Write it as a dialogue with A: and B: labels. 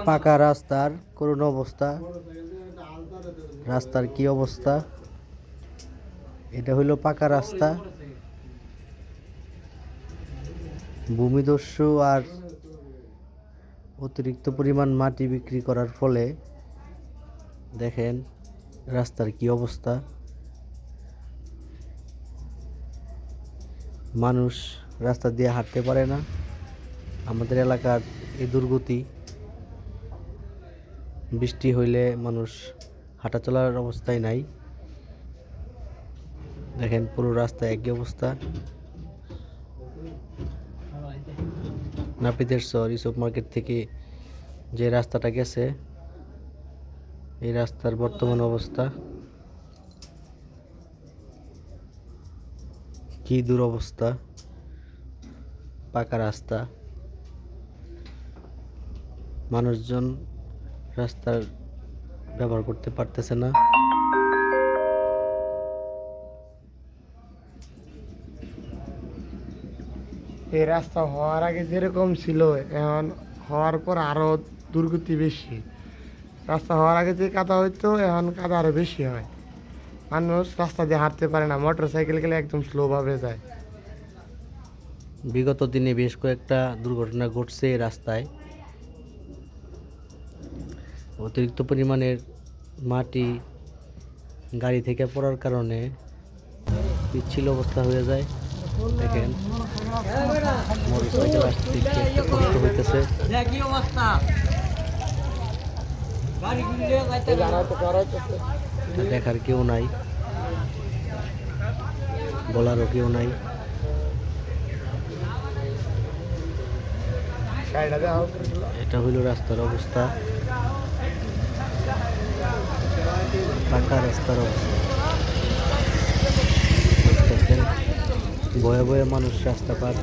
A: পাকা রাস্তার করুণ অবস্থা, রাস্তার কি অবস্থা। এটা হইল পাকা রাস্তা। ভূমিদস্যু আর অতিরিক্ত পরিমাণ মাটি বিক্রি করার ফলে দেখেন রাস্তার কি অবস্থা। মানুষ রাস্তা দিয়ে হাঁটতে পারে না। আমাদের এলাকার এই দুর্গতি, বৃষ্টি হইলে মানুষ হাঁটা চলার অবস্থায় নাই। দেখেন পুরো রাস্তায় একই অবস্থা। নাপিতের চর ইসব মার্কেট থেকে যে রাস্তাটা গেছে, এই রাস্তার বর্তমান অবস্থা কি দুরবস্থা। পাকা রাস্তা, মানুষজন রাস্তার ব্যবহার করতে পারতেছে না।
B: এই রাস্তা হওয়ার আগে যেরকম ছিল, এখন হওয়ার পর আরো দুর্গতি বেশি। রাস্তা হওয়ার আগে যে কাদা হইতো, এখন কাদা আরো বেশি হয়। মানুষ রাস্তা দিয়ে হাঁটতে পারে না, মোটর সাইকেল গেলে একদম স্লো ভাবে যায়।
A: বিগত দিনে বেশ কয়েকটা দুর্ঘটনা ঘটছে এই রাস্তায়। অতিরিক্ত পরিমাণের মাটি গাড়ি থেকে পড়ার কারণে পিচ্ছিল অবস্থা হয়ে যায়। দেখেন মোটরসাইকেল আসতে একটু কষ্ট হইতেছে। দেখার কেউ নাই, বলারও কেউ নাই। এটা হইল রাস্তার অবস্থা, পাকা রাস্তার অবস্থা। দেখতেছেন ভয়ে ভয়ে মানুষ রাস্তা পার।